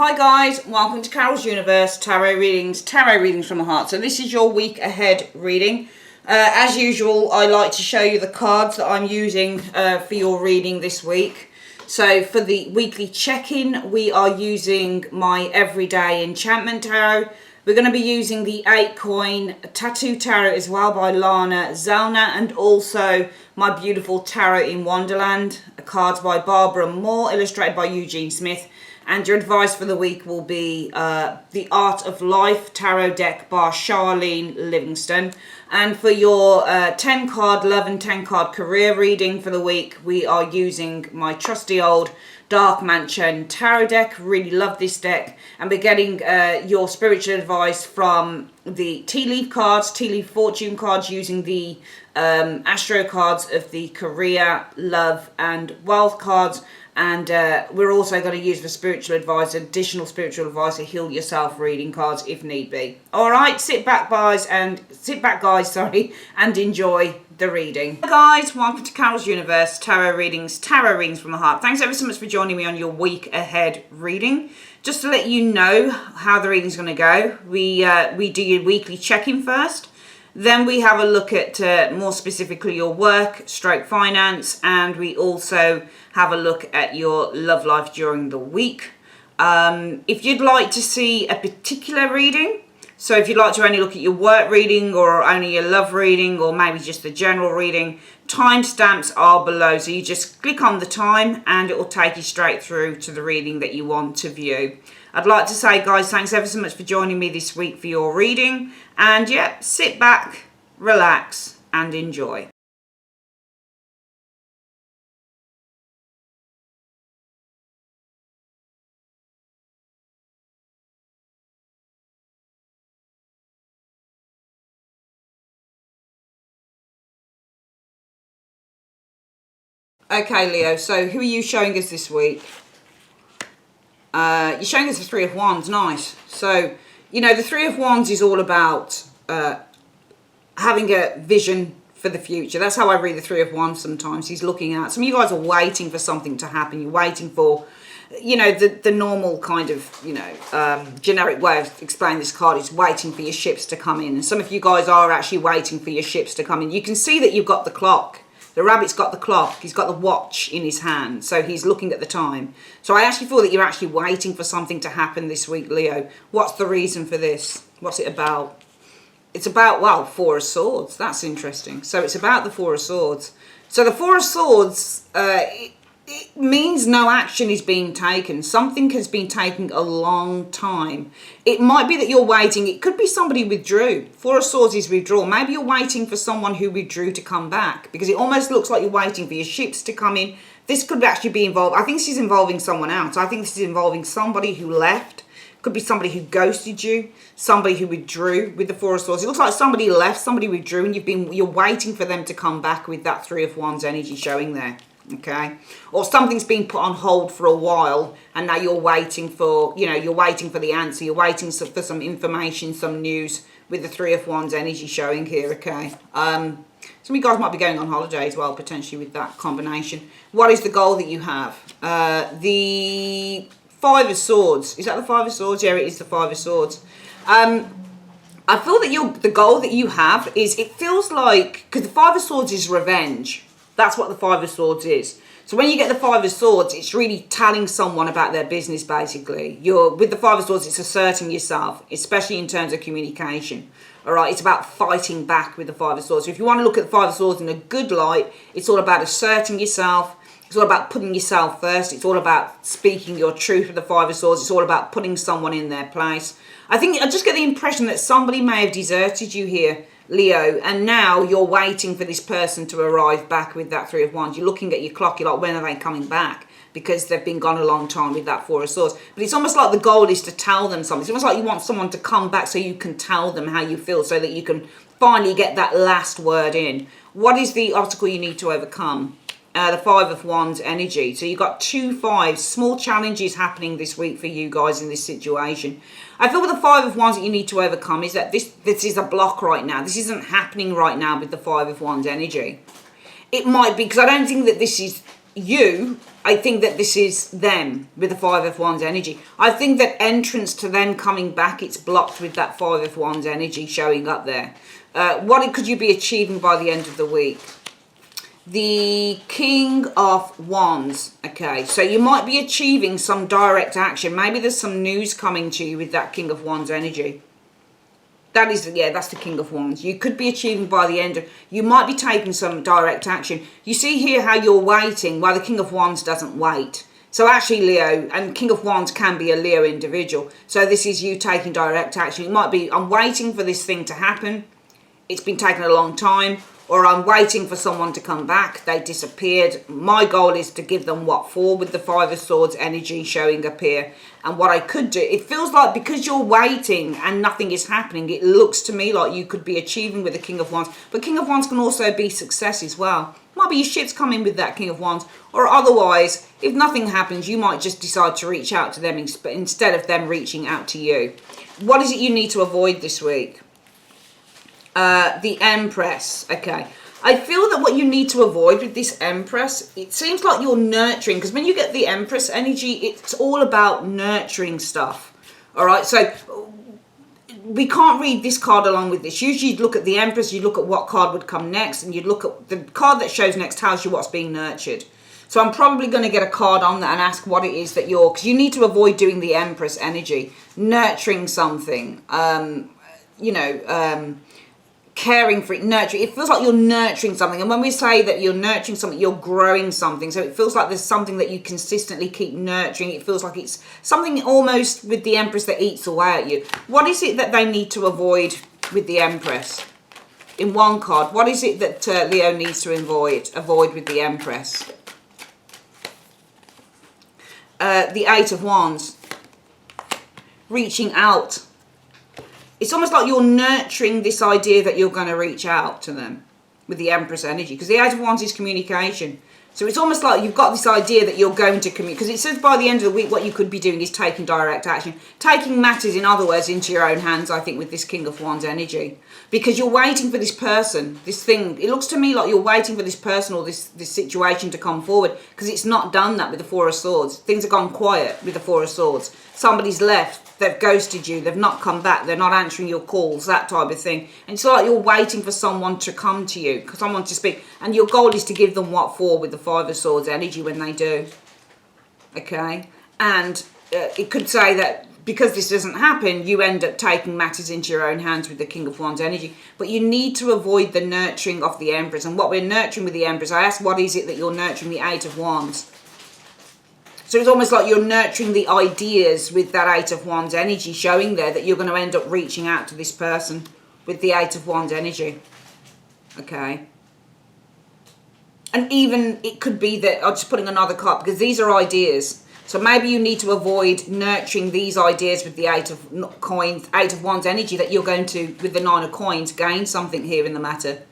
Hi guys, welcome to Carol's Universe Tarot Readings from the Heart. So this is your week ahead reading. As usual, I like to show you the cards that I'm using for your reading this week. So for the weekly check-in, we are using my Everyday Enchantment Tarot. We're going to be using the 8-coin Tattoo Tarot as well by Lana Zellner, and also my beautiful Tarot in Wonderland, cards by Barbara Moore, illustrated by Eugene Smith. And your advice for the week will be The Art of Life Tarot deck by Charlene Livingston. And for your 10-card love and 10-card career reading for the week, we are using my trusty old Dark Mansion Tarot deck. Really love this deck. And we're getting your spiritual advice from the tea leaf cards, tea leaf fortune cards, using the astro cards of the career, love and wealth cards. And we're also going to use the spiritual advice, additional spiritual advice, to heal yourself reading cards if need be. All right, sit back, guys, and enjoy the reading. Hi guys, welcome to Carol's Universe Tarot Readings from the Heart. Thanks ever so much for joining me on your week ahead reading. Just to let you know how the reading's going to go, we do your weekly check-in first. Then we have a look at more specifically your work, stroke finance, and we also have a look at your love life during the week. If you'd like to see a particular reading, so if you'd like to only look at your work reading or only your love reading or maybe just the general reading, timestamps are below. So you just click on the time and it will take you straight through to the reading that you want to view. I'd like to say, guys, thanks ever so much for joining me this week for your reading. And yeah, sit back, relax, and enjoy. Okay, Leo, so who are you showing us this week? You're showing us the Three of Wands. Nice. So, you know, the Three of Wands is all about having a vision for the future. That's how I read the Three of Wands sometimes. He's looking at, some of you guys are waiting for something to happen. You're waiting for, you know, the normal kind of, you know, generic way of explaining this card is waiting for your ships to come in. And some of you guys are actually waiting for your ships to come in. You can see that you've got the clock. The rabbit's got the clock. He's got the watch in his hand. So he's looking at the time. So I actually feel that you're actually waiting for something to happen this week, Leo. What's the reason for this? What's it about? It's about, well, Four of Swords. That's interesting. So it's about the Four of Swords. So the Four of Swords, it means no action is being taken. Something has been taking a long time. It might be that you're waiting. It could be somebody withdrew. Four of Swords is withdrawal. Maybe you're waiting for someone who withdrew to come back, because it almost looks like you're waiting for your ships to come in. This could actually be involved. I think this is involving someone else. I think this is involving somebody who left. Could be somebody who ghosted you, somebody who withdrew with the Four of Swords. It looks like somebody left, somebody withdrew, and you're waiting for them to come back with that Three of Wands energy showing there. Okay, or something's been put on hold for a while and now you're waiting for, you know, you're waiting for the answer. You're waiting for some information, some news with the Three of Wands energy showing here. Okay, some of you guys might be going on holiday as well, potentially, with that combination. What is the goal that you have? The Five of Swords. Is that the Five of Swords? Yeah, it is the Five of Swords. I feel that the goal that you have is, it feels like, because the Five of Swords is revenge. That's what the Five of Swords is. So when you get the Five of Swords, it's really telling someone about their business, basically. With the Five of Swords, it's asserting yourself, especially in terms of communication. All right, it's about fighting back with the Five of Swords. So if you want to look at the Five of Swords in a good light, it's all about asserting yourself. It's all about putting yourself first. It's all about speaking your truth with the Five of Swords. It's all about putting someone in their place. I just get the impression that somebody may have deserted you here, Leo, and now you're waiting for this person to arrive back with that Three of Wands. You're looking at your clock, you're like, when are they coming back? Because they've been gone a long time with that Four of Swords. But it's almost like the goal is to tell them something. It's almost like you want someone to come back so you can tell them how you feel, so that you can finally get that last word in. What is the obstacle you need to overcome? The Five of Wands energy. So you've got 2 fives, small challenges happening this week for you guys in this situation. I feel with the Five of Wands that you need to overcome is that this is a block right now. This isn't happening right now with the Five of Wands energy. It might be, because I don't think that this is I think that this is them with the Five of Wands energy. I think that entrance to them coming back, it's blocked with that Five of Wands energy showing up there. What could you be achieving by the end of the week? The King of Wands. Okay, so you might be achieving some direct action. Maybe there's some news coming to you with that King of Wands energy. That is, yeah, that's the King of Wands. You could be achieving by the end of, you might be taking some direct action. You see here how you're waiting, while the King of Wands doesn't wait. So actually Leo, and King of Wands can be a Leo individual. So this is you taking direct action. It might be, I'm waiting for this thing to happen. It's been taking a long time. Or I'm waiting for someone to come back. They disappeared. My goal is to give them what for with the Five of Swords energy showing up here. And what I could do, it feels like because you're waiting and nothing is happening, it looks to me like you could be achieving with the King of Wands. But King of Wands can also be success as well. Might be your shit's coming with that King of Wands. Or otherwise, if nothing happens, you might just decide to reach out to them instead of them reaching out to you. What is it you need to avoid this week? The Empress. Okay, I feel that what you need to avoid with this Empress, it seems like you're nurturing, because when you get the Empress energy, it's all about nurturing stuff. All right, so we can't read this card along with this. Usually you'd look at the Empress, you'd look at what card would come next, and you'd look at the card that shows next tells you what's being nurtured. So I'm probably going to get a card on that and ask what it is that you're, because you need to avoid doing the Empress energy, nurturing something, caring for it, nurturing. It feels like you're nurturing something. And when we say that you're nurturing something, you're growing something. So it feels like there's something that you consistently keep nurturing. It feels like it's something almost with the Empress that eats away at you. What is it that they need to avoid with the Empress? In one card, what is it that Leo needs to avoid with the Empress? The Eight of Wands. Reaching out. It's almost like you're nurturing this idea that you're going to reach out to them with the Empress energy. Because the Eight of Wands is communication. So it's almost like you've got this idea that you're going to communicate. Because it says by the end of the week what you could be doing is taking direct action. Taking matters, in other words, into your own hands, I think, with this King of Wands energy. Because you're waiting for this person, this thing. It looks to me like you're waiting for this person or this situation to come forward. Because it's not done that with the Four of Swords. Things have gone quiet with the Four of Swords. Somebody's left. They've ghosted you, they've not come back, they're not answering your calls, that type of thing. And it's like you're waiting for someone to come to you, someone to speak. And your goal is to give them what for with the Five of Swords energy when they do. Okay? And it could say that because this doesn't happen, you end up taking matters into your own hands with the King of Wands energy. But you need to avoid the nurturing of the Empress. And what we're nurturing with the Empress, I asked what is it that you're nurturing, the Eight of Wands. So it's almost like you're nurturing the ideas with that Eight of Wands energy showing there that you're going to end up reaching out to this person with the Eight of Wands energy. Okay. And even it could be that, I'm just putting another card because these are ideas. So maybe you need to avoid nurturing these ideas with the Eight of Coins, Eight of Wands energy that you're going to, with the Nine of Coins, gain something here in the matter.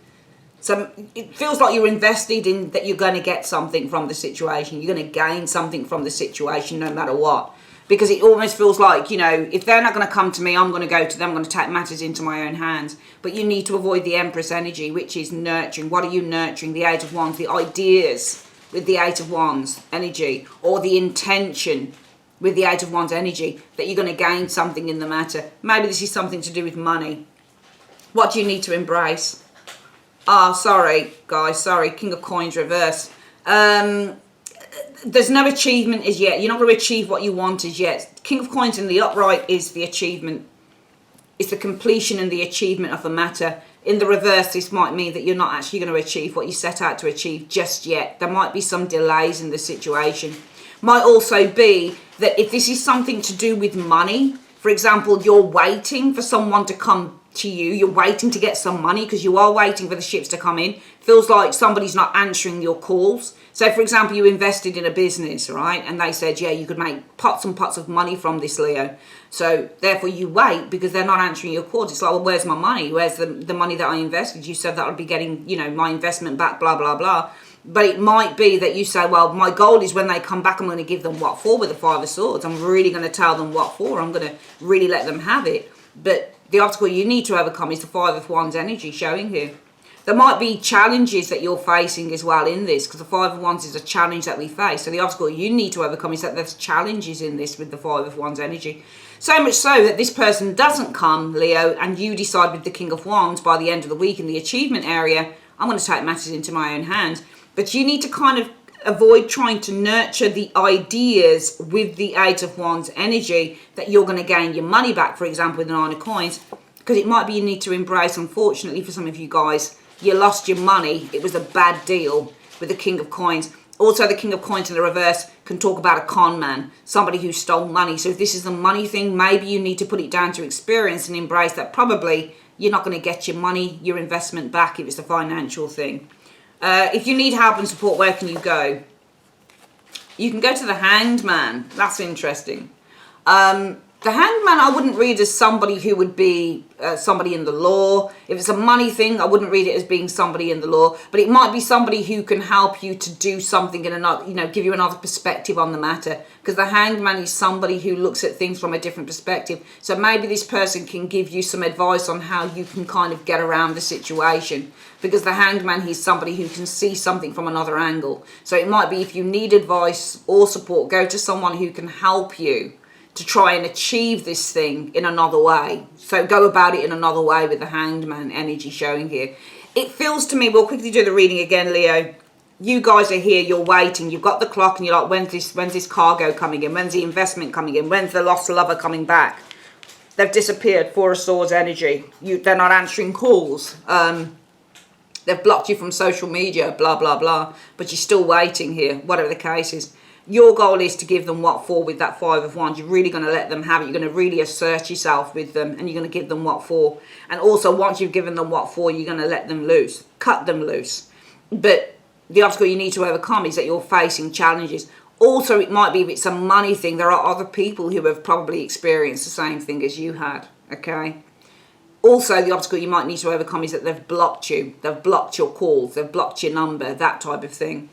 So it feels like you're invested in that you're going to get something from the situation. You're going to gain something from the situation no matter what. Because it almost feels like, if they're not going to come to me, I'm going to go to them. I'm going to take matters into my own hands. But you need to avoid the Empress energy, which is nurturing. What are you nurturing? The Eight of Wands, the ideas with the Eight of Wands energy. Or the intention with the Eight of Wands energy that you're going to gain something in the matter. Maybe this is something to do with money. What do you need to embrace? Sorry, guys. Sorry. King of Coins reverse. There's no achievement as yet. You're not going to achieve what you want as yet. King of Coins in the upright is the achievement. It's the completion and the achievement of a matter. In the reverse, this might mean that you're not actually going to achieve what you set out to achieve just yet. There might be some delays in the situation. Might also be that if this is something to do with money, for example, you're waiting for someone to come to you, you're waiting to get some money because you are waiting for the ships to come in. Feels like somebody's not answering your calls. So for example, you invested in a business, right? And they said, yeah, you could make pots and pots of money from this, Leo. So therefore you wait because they're not answering your calls. It's like, well, where's my money? Where's the money that I invested? You said that I'd be getting, my investment back, blah, blah, blah. But it might be that you say, well, my goal is when they come back, I'm going to give them what for with the Five of Swords. I'm really going to tell them what for. I'm going to really let them have it. But the obstacle you need to overcome is the Five of Wands energy showing here. There might be challenges that you're facing as well in this, because the Five of Wands is a challenge that we face. So the obstacle you need to overcome is that there's challenges in this with the Five of Wands energy. So much so that this person doesn't come, Leo, and you decide with the King of Wands by the end of the week in the achievement area, I'm going to take matters into my own hands. But you need to kind of avoid trying to nurture the ideas with the Eight of Wands energy that you're going to gain your money back, for example, with the Nine of Coins, because it might be you need to embrace, unfortunately for some of you guys, you lost your money. It was a bad deal with the King of Coins. Also, the King of Coins in the reverse can talk about a con man, somebody who stole money. So if this is the money thing, maybe you need to put it down to experience and embrace that probably you're not going to get your money, your investment back if it's a financial thing. If you need help and support, where can you go? You can go to the Hanged Man. That's interesting. The Hanged Man I wouldn't read as somebody who would be somebody in the law. If it's a money thing, I wouldn't read it as being somebody in the law. But it might be somebody who can help you to do something in another, give you another perspective on the matter. Because the Hanged Man is somebody who looks at things from a different perspective. So maybe this person can give you some advice on how you can kind of get around the situation. Because the Hanged Man, he's somebody who can see something from another angle. So it might be if you need advice or support, go to someone who can help you to try and achieve this thing in another way. So go about it in another way with the Hanged Man energy showing here. It feels to me, we'll quickly do the reading again, Leo. You guys are here, you're waiting, you've got the clock and you're like, when's this cargo coming in? When's the investment coming in? When's the lost lover coming back? They've disappeared, Four of Swords energy. They're not answering calls. They've blocked you from social media, blah, blah, blah. But you're still waiting here, whatever the case is. Your goal is to give them what for with that Five of Wands. You're really going to let them have it. You're going to really assert yourself with them. And you're going to give them what for. And also, once you've given them what for, you're going to let them loose. Cut them loose. But the obstacle you need to overcome is that you're facing challenges. Also, it might be if it's a money thing, there are other people who have probably experienced the same thing as you had. Okay? Also, the obstacle you might need to overcome is that they've blocked you. They've blocked your calls. They've blocked your number. That type of thing.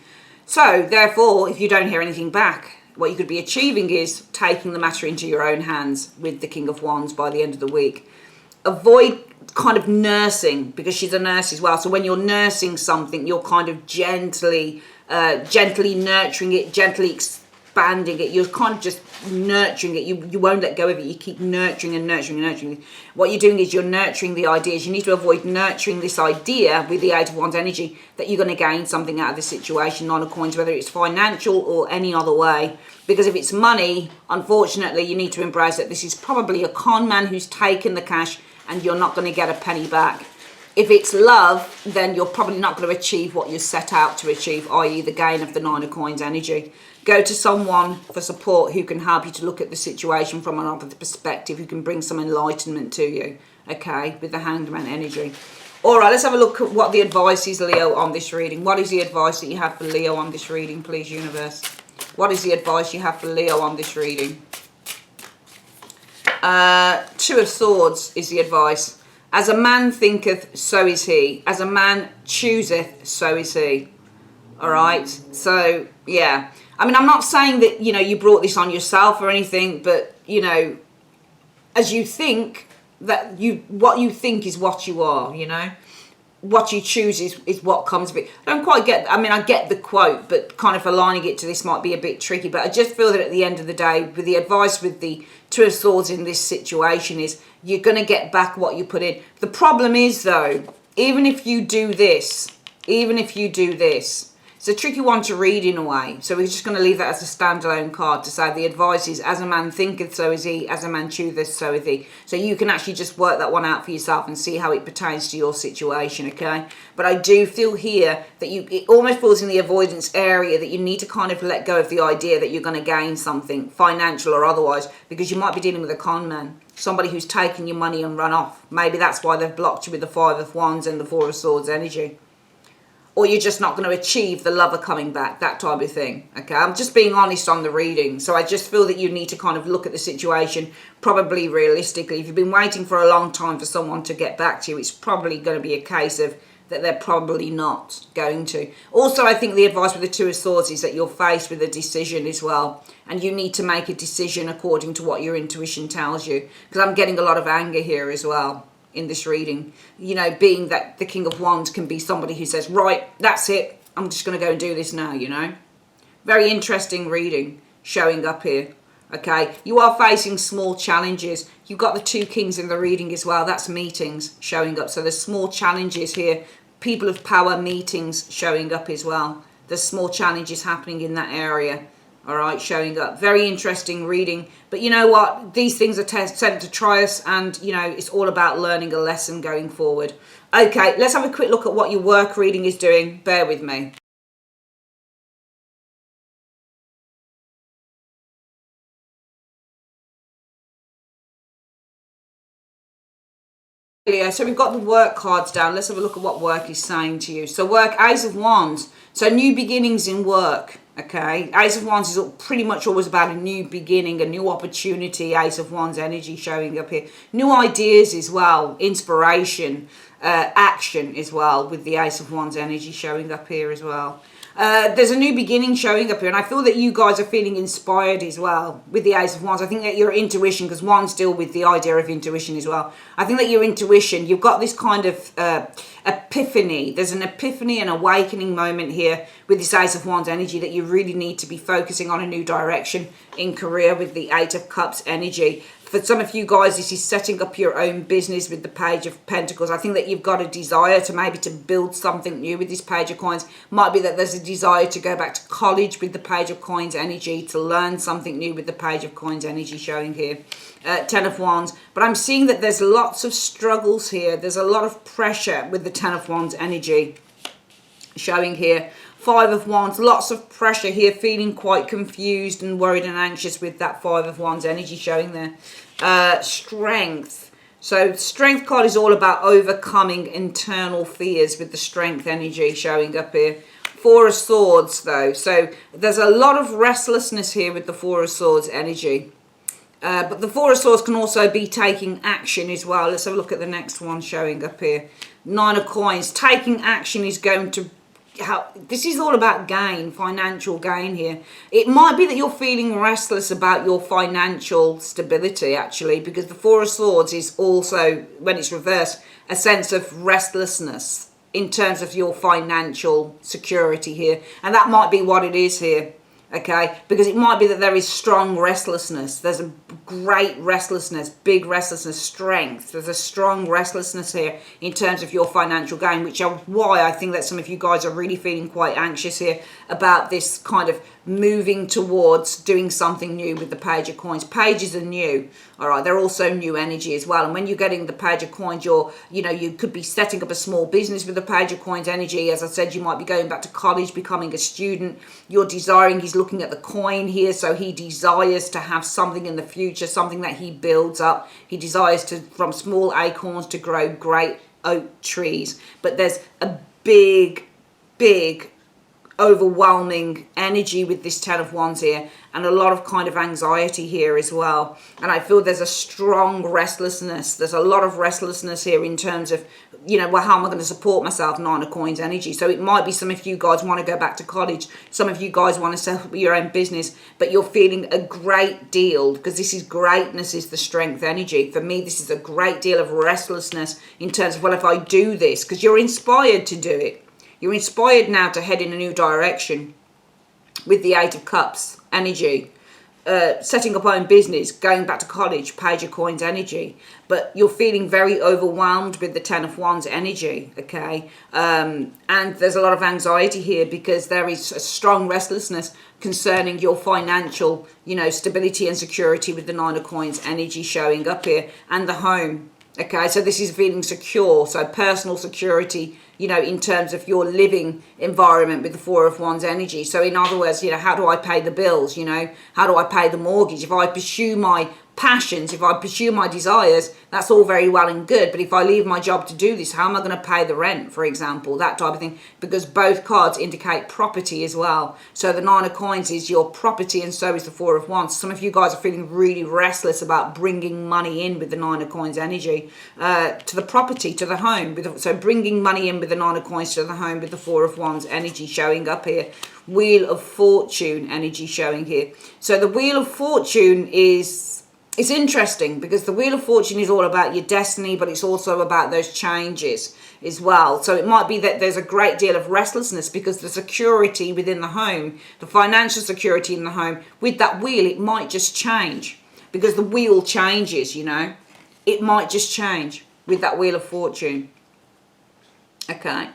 So, therefore, if you don't hear anything back, what you could be achieving is taking the matter into your own hands with the King of Wands by the end of the week. Avoid kind of nursing, because she's a nurse as well. So when you're nursing something, you're kind of gently nurturing it, gently expanding it. You're kind of just nurturing it. You won't let go of it. You keep nurturing and nurturing and nurturing. What you're doing is you're nurturing the ideas. You need to avoid nurturing this idea with the Eight of Wands energy that you're going to gain something out of the situation, Nine of Coins, whether it's financial or any other way. Because if it's money, unfortunately, you need to embrace that this is probably a con man who's taken the cash and you're not going to get a penny back. If it's love, then you're probably not going to achieve what you set out to achieve, i.e. the gain of the Nine of Coins energy. Go to someone for support who can help you to look at the situation from another perspective, who can bring some enlightenment to you, okay, with the Hanged Man energy. All right, let's have a look at what the advice is, Leo, on this reading. What is the advice that you have for Leo on this reading, please, universe? What is the advice you have for Leo on this reading? Two of Swords is the advice. As a man thinketh, so is he. As a man chooseth, so is he. All right, so, yeah. I mean, I'm not saying that, you brought this on yourself or anything, but, as you think, that what you think is what you are, What you choose is what comes of it. I don't quite get, I get the quote, but kind of aligning it to this might be a bit tricky. But I just feel that at the end of the day, with the advice with the Two of Swords in this situation is you're going to get back what you put in. The problem is, though, even if you do this, it's a tricky one to read in a way. So we're just going to leave that as a standalone card to say the advice is, as a man thinketh, so is he. As a man chooseth, so is he. So you can actually just work that one out for yourself and see how it pertains to your situation, okay? But I do feel here that it almost falls in the avoidance area, that you need to kind of let go of the idea that you're going to gain something, financial or otherwise, because you might be dealing with a con man. Somebody who's taken your money and run off. Maybe that's why they've blocked you with the Five of Wands and the Four of Swords energy. Or you're just not going to achieve the lover coming back, that type of thing. Okay, I'm just being honest on the reading. So I just feel that you need to kind of look at the situation probably realistically. If you've been waiting for a long time for someone to get back to you, it's probably going to be a case of that they're probably not going to. Also, I think the advice with the Two of Swords is that you're faced with a decision as well. And you need to make a decision according to what your intuition tells you. Because I'm getting a lot of anger here as well. in this reading. You know, being that the King of Wands can be somebody who says, right, that's it, I'm just going to go and do this now, you know. Very interesting reading showing up here. Okay, you are facing small challenges. You've got the 2 kings in the reading as well. That's meetings showing up. So there's small challenges here. People of power meetings showing up as well. There's small challenges happening in that area. All right, showing up. Very interesting reading. But you know what? These things are sent to try us, and you know, it's all about learning a lesson going forward. Okay, let's have a quick look at what your work reading is doing. Bear with me. Yeah, so we've got the work cards down. Let's have a look at what work is saying to you. So work, Ace of Wands. So new beginnings in work. Okay, Ace of Wands is pretty much always about a new beginning, a new opportunity. Ace of Wands energy showing up here. New ideas as well, inspiration, action as well, with the Ace of Wands energy showing up here as well. There's a new beginning showing up here, and I feel that you guys are feeling inspired as well with the Ace of Wands. I think that your intuition, because Wands deal with the idea of intuition as well. I think that your intuition, you've got this kind of epiphany. There's an epiphany and awakening moment here with this Ace of Wands energy that you really need to be focusing on a new direction in career with the 8 of Cups energy. For some of you guys, this is setting up your own business with the Page of Pentacles. I think that you've got a desire to maybe to build something new with this Page of Coins. Might be that there's a desire to go back to college with the Page of Coins energy, to learn something new with the Page of Coins energy showing here. 10 of Wands. But I'm seeing that there's lots of struggles here. There's a lot of pressure with the 10 of Wands energy showing here. 5 of Wands, lots of pressure here, feeling quite confused and worried and anxious with that 5 of Wands energy showing there. Strength. So Strength card is all about overcoming internal fears with the Strength energy showing up here. 4 of Swords though. So there's a lot of restlessness here with the 4 of Swords energy. But the 4 of Swords can also be taking action as well. Let's have a look at the next one showing up here. 9 of Coins. Taking action is going to this is all about gain, financial gain here. It might be that you're feeling restless about your financial stability, actually, because the 4 of Swords is also, when it's reversed, a sense of restlessness in terms of your financial security here. And that might be what it is here. Okay, because it might be that there is strong restlessness. There's a great restlessness, big restlessness, strength. There's a strong restlessness here in terms of your financial gain, which is why I think that some of you guys are really feeling quite anxious here about this kind of moving towards doing something new with the Page of Coins. Pages are new, all right, they're also new energy as well. And when you're getting the Page of Coins, you could be setting up a small business with the Page of Coins energy. As I said, you might be going back to college, becoming a student. You're desiring, he's looking at the coin here, so he desires to have something in the future, something that he builds up. He desires to, from small acorns, to grow great oak trees. But there's a big overwhelming energy with this 10 of Wands here, and a lot of kind of anxiety here as well. And I feel there's a strong restlessness. There's a lot of restlessness here in terms of, well, how am I going to support myself? 9 of Coins energy. So it might be some of you guys want to go back to college. Some of you guys want to set up your own business, but you're feeling a great deal, because this is greatness, is the Strength energy. For me, this is a great deal of restlessness in terms of, well, if I do this, because you're inspired to do it. You're inspired now to head in a new direction with the 8 of Cups energy, setting up own business, going back to college, Page of Coins energy. But you're feeling very overwhelmed with the 10 of Wands energy, okay? And there's a lot of anxiety here because there is a strong restlessness concerning your financial, stability and security with the 9 of Coins energy showing up here, and the home. Okay, so this is feeling secure, so personal security, in terms of your living environment with the 4 of Wands energy. So in other words, how do I pay the bills? How do I pay the mortgage? If I pursue my passions, if I pursue my desires, that's all very well and good. But if I leave my job to do this, how am I going to pay the rent, for example? That type of thing. Because both cards indicate property as well. So the 9 of Coins is your property, and so is the 4 of Wands. Some of you guys are feeling really restless about bringing money in with the 9 of Coins energy to the property, to the home. So bringing money in with the 9 of Coins to the home with the 4 of Wands energy showing up here. Wheel of Fortune energy showing here. So the Wheel of Fortune is it's interesting because the Wheel of Fortune is all about your destiny, but it's also about those changes as well. So it might be that there's a great deal of restlessness because the security within the home, the financial security in the home, with that wheel, it might just change because the wheel changes, you know. It might just change with that Wheel of Fortune. Okay.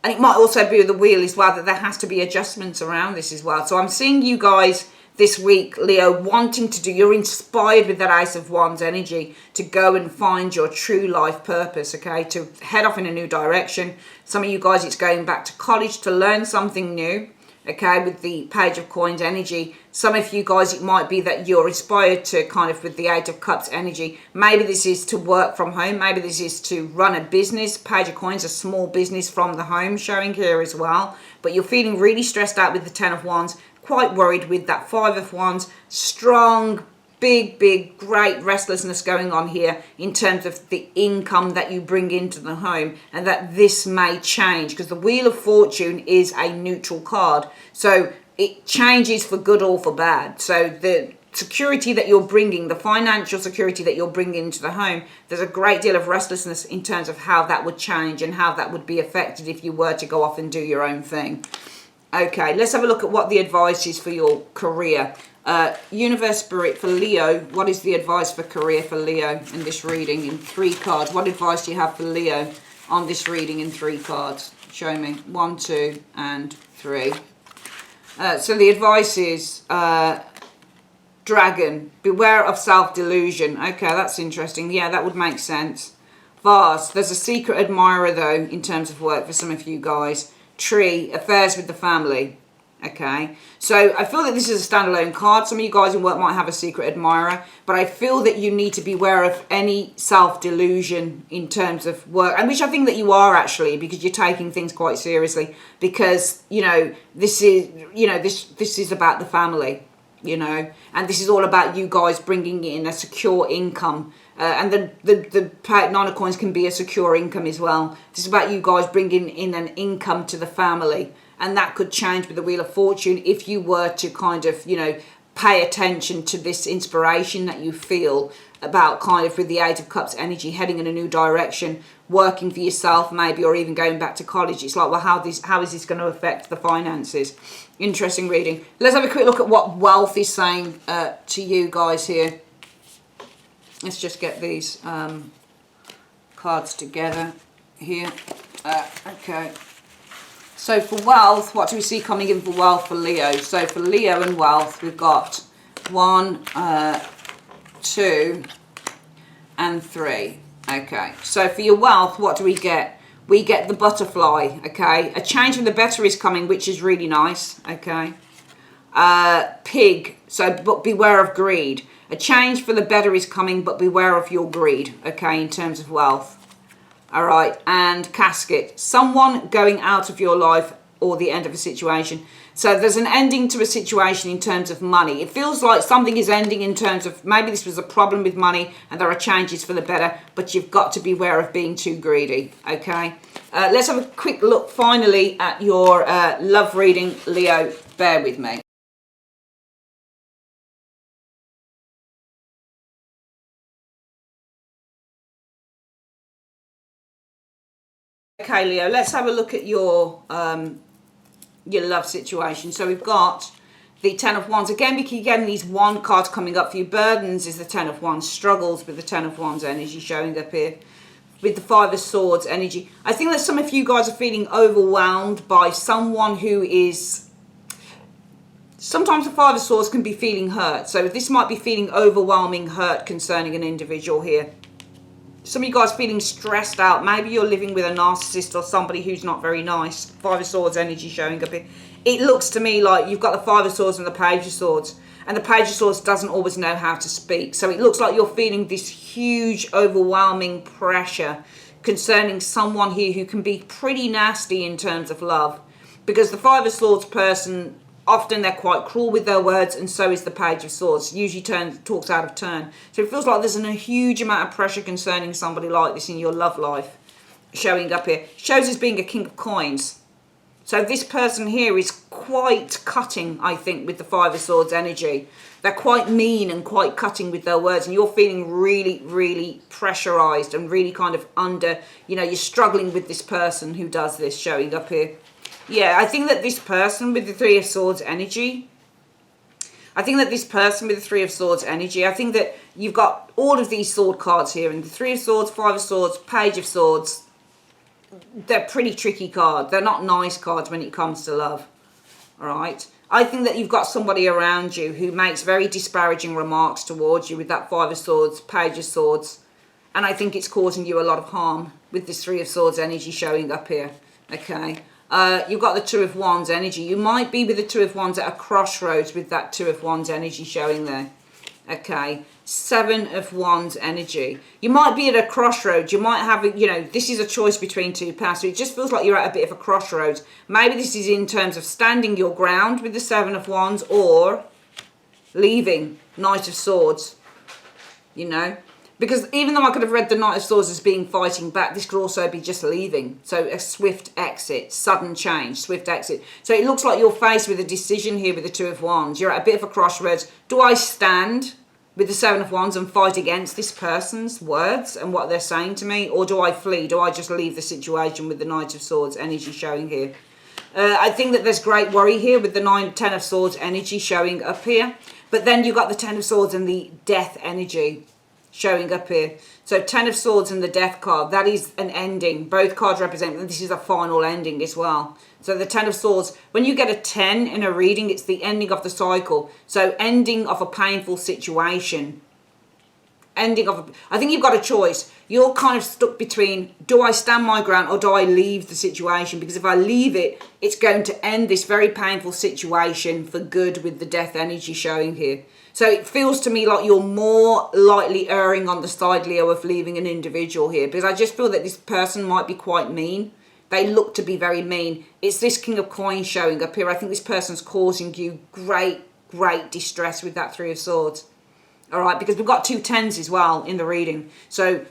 And it might also be with the wheel as well that there has to be adjustments around this as well. So I'm seeing you guys this week, Leo, wanting to do, you're inspired with that Ace of Wands energy to go and find your true life purpose, okay, to head off in a new direction. Some of you guys, it's going back to college to learn something new, okay, with the Page of Coins energy. Some of you guys, it might be that you're inspired to kind of with the Eight of Cups energy. Maybe this is to work from home. Maybe this is to run a business. Page of Coins, a small business from the home showing here as well. But you're feeling really stressed out with the Ten of Wands. Quite worried with that Five of Wands. Strong, big, great restlessness going on here in terms of the income that you bring into the home, and that this may change because the Wheel of Fortune is a neutral card. So it changes for good or for bad. So the security that you're bringing, the financial security that you're bringing into the home, there's a great deal of restlessness in terms of how that would change and how that would be affected if you were to go off and do your own thing. Okay, let's have a look at what the advice is for your career. Universe Spirit for Leo, what is the advice for career for Leo in this reading in 3 cards? What advice do you have for Leo on this reading in 3 cards? Show me. 1, 2, and 3. So the advice is Dragon, beware of self-delusion. Okay, that's interesting. Yeah, that would make sense. Vase, there's a secret admirer though in terms of work for some of you guys. Tree, affairs with the family. Okay, so I feel that this is a standalone card. Some of you guys in work might have a secret admirer, but I feel that you need to beware of any self-delusion in terms of work, and which I think that you are actually, because you're taking things quite seriously, because, you know, this is, you know, this is about the family, you know, and this is all about you guys bringing in a secure income. And the Nine of Coins can be a secure income as well. This is about you guys bringing in an income to the family. And that could change with the Wheel of Fortune if you were to kind of, you know, pay attention to this inspiration that you feel about kind of with the Eight of Cups energy, heading in a new direction, working for yourself maybe, or even going back to college. It's like, well, how is this going to affect the finances? Interesting reading. Let's have a quick look at what wealth is saying to you guys here. Let's just get these cards together here. Okay. So for wealth, what do we see coming in for wealth for Leo? So for Leo and wealth, we've got 1, 2, and 3. Okay. So for your wealth, what do we get? We get the butterfly. Okay. A change for the better is coming, which is really nice. Okay. Pig. So but beware of greed. A change for the better is coming, but beware of your greed, okay, in terms of wealth. All right, and casket. Someone going out of your life or the end of a situation. So there's an ending to a situation in terms of money. It feels like something is ending in terms of maybe this was a problem with money and there are changes for the better, but you've got to beware of being too greedy, okay? Let's have a quick look finally at your love reading, Leo. Bear with me. Okay, Leo, let's have a look at your love situation. So we've got the Ten of Wands. Again, we keep getting these wand cards coming up for you. Burdens is the Ten of Wands. Struggles with the Ten of Wands energy showing up here. With the Five of Swords energy. I think that some of you guys are feeling overwhelmed by someone who is... Sometimes the Five of Swords can be feeling hurt. So this might be feeling overwhelming hurt concerning an individual here. Some of you guys feeling stressed out. Maybe you're living with a narcissist or somebody who's not very nice. Five of Swords energy showing up here. It looks to me like you've got the Five of Swords and the Page of Swords. And the Page of Swords doesn't always know how to speak. So it looks like you're feeling this huge, overwhelming pressure concerning someone here who can be pretty nasty in terms of love. Because the Five of Swords person... Often they're quite cruel with their words, and so is the Page of Swords. Usually talks out of turn. So it feels like there's a huge amount of pressure concerning somebody like this in your love life showing up here. Shows as being a King of Coins. So this person here is quite cutting, I think, with the Five of Swords energy. They're quite mean and quite cutting with their words, and you're feeling really, really pressurized and really kind of under, you know, you're struggling with this person who does this, showing up here. Yeah, I think that this person with the Three of Swords energy, I think that you've got all of these sword cards here, and the Three of Swords, Five of Swords, Page of Swords, they're pretty tricky cards. They're not nice cards when it comes to love. All right. I think that you've got somebody around you who makes very disparaging remarks towards you with that Five of Swords, Page of Swords. And I think it's causing you a lot of harm with this Three of Swords energy showing up here. Okay. You've got the Two of Wands energy. You might be with the Two of Wands at a crossroads with that Two of Wands energy showing there. Okay. Seven of Wands energy. You might be at a crossroads. You might have, you know, this is a choice between two paths. So it just feels like you're at a bit of a crossroads. Maybe this is in terms of standing your ground with the Seven of Wands or leaving, Knight of Swords, you know. Because even though I could have read the Knight of Swords as being fighting back, this could also be just leaving. So a swift exit, sudden change, swift exit. So it looks like you're faced with a decision here with the Two of Wands. You're at a bit of a crossroads. Do I stand with the Seven of Wands and fight against this person's words and what they're saying to me? Or do I flee? Do I just leave the situation with the Knight of Swords energy showing here? I think that there's great worry here with the Ten of Swords energy showing up here. But then you've got the Ten of Swords and the Death energy showing up here. So Ten of Swords and the Death card, that is an ending. Both cards represent that this is a final ending as well. So the Ten of Swords, when you get a 10 in a reading, it's the ending of the cycle. So ending of a painful situation. I think you've got a choice. You're kind of stuck between, do I stand my ground or do I leave the situation? Because if I leave it, it's going to end this very painful situation for good with the Death energy showing here. So it feels to me like you're more likely erring on the side, Leo, of leaving an individual here. Because I just feel that this person might be quite mean. They look to be very mean. It's this King of Coins showing up here. I think this person's causing you great, great distress with that Three of Swords. All right, because we've got two tens as well in the reading. So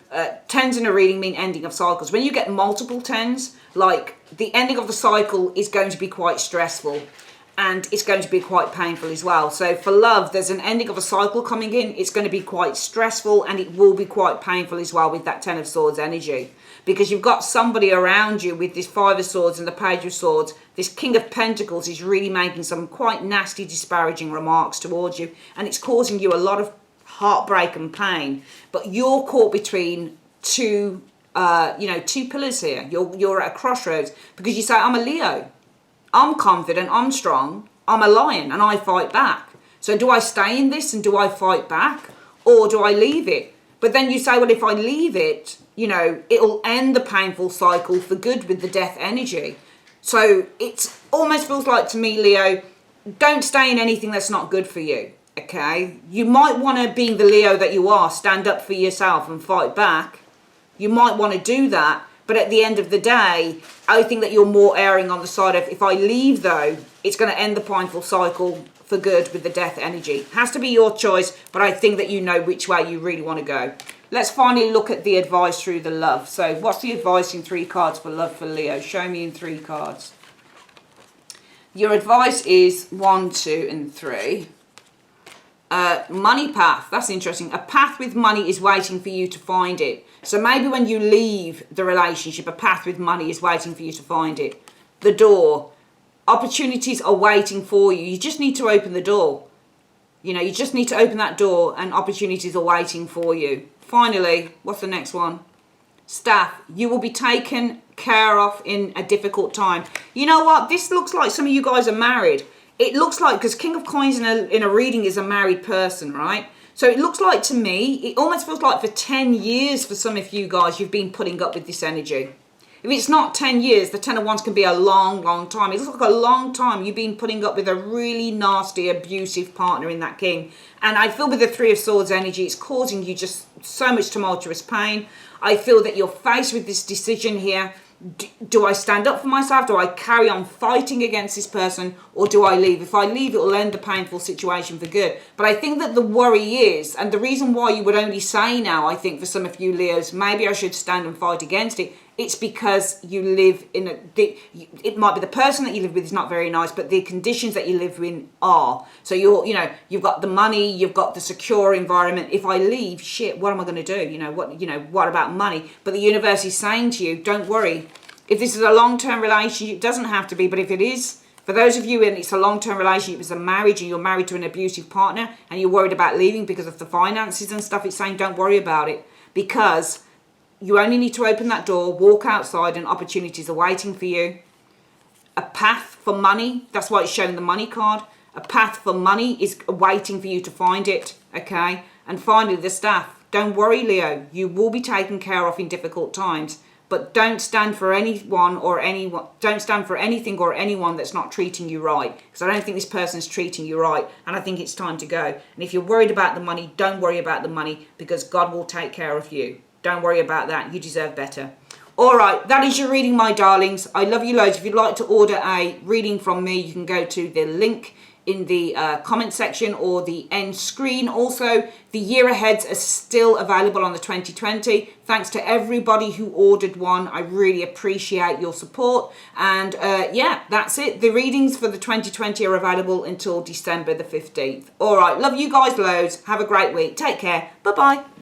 tens in a reading mean ending of cycles. When you get multiple tens, like the ending of the cycle is going to be quite stressful. And it's going to be quite painful as well. So for love, there's an ending of a cycle coming in. It's going to be quite stressful and it will be quite painful as well with that Ten of Swords energy. Because you've got somebody around you with this Five of Swords and the Page of Swords. This King of Pentacles is really making some quite nasty, disparaging remarks towards you. And it's causing you a lot of heartbreak and pain. But you're caught between two pillars here. You're at a crossroads because you say, I'm a Leo. I'm confident, I'm strong, I'm a lion and I fight back. So do I stay in this and do I fight back or do I leave it? But then you say, well, if I leave it, you know, it'll end the painful cycle for good with the Death energy. So it almost feels like to me, Leo, don't stay in anything that's not good for you, okay? You might want to, being the Leo that you are, stand up for yourself and fight back. You might want to do that. But at the end of the day, I think that you're more erring on the side of, if I leave though, it's going to end the painful cycle for good with the Death energy. It has to be your choice, but I think that you know which way you really want to go. Let's finally look at the advice through the love. So what's the advice in 3 cards for love for Leo? Show me in 3 cards. Your advice is 1, 2, and 3. Money path, that's interesting. A path with money is waiting for you to find it. So maybe when you leave the relationship, a path with money is waiting for you to find it. The door. Opportunities are waiting for you. You just need to open the door. You know, you just need to open that door and opportunities are waiting for you. Finally, what's the next one? Staff. You will be taken care of in a difficult time. You know what? This looks like some of you guys are married. It looks like, because King of Coins in a reading is a married person, right? So it looks like to me, it almost feels like for 10 years for some of you guys, you've been putting up with this energy. If it's not 10 years, the 10 of Wands can be a long, long time. It looks like a long time you've been putting up with a really nasty, abusive partner in that King. And I feel with the 3 of Swords energy, it's causing you just so much tumultuous pain. I feel that you're faced with this decision here. do I stand up for myself? Do I carry on fighting against this person, or do I leave? If I leave, it will end the painful situation for good. But I think that the worry is, and the reason why you would only say now, I think for some of you Leos, maybe I should stand and fight against it, it's because you live in it might be the person that you live with is not very nice, but the conditions that you live in are. So you've got the money, you've got the secure environment. If I leave, shit, what am I going to do? What about money? But the universe is saying to you, don't worry. If this is a long-term relationship, it doesn't have to be, but if it is, for those of you and it's a long-term relationship, it's a marriage and you're married to an abusive partner and you're worried about leaving because of the finances and stuff, it's saying don't worry about it, because you only need to open that door, walk outside, and opportunities are waiting for you. A path for money, that's why it's showing the money card. A path for money is waiting for you to find it, okay? And finally, the staff. Don't worry, Leo. You will be taken care of in difficult times, but don't stand for anyone or anyone. Don't stand for anything or anyone that's not treating you right, because I don't think this person's treating you right, and I think it's time to go. And if you're worried about the money, don't worry about the money, because God will take care of you. Don't worry about that. You deserve better. All right, that is your reading, my darlings. I love you loads. If you'd like to order a reading from me, you can go to the link in the comment section or the end screen. Also, the year aheads are still available on the 2020. Thanks to everybody who ordered one. I really appreciate your support. And yeah, that's it. The readings for the 2020 are available until December the 15th. All right, love you guys loads. Have a great week. Take care. Bye-bye.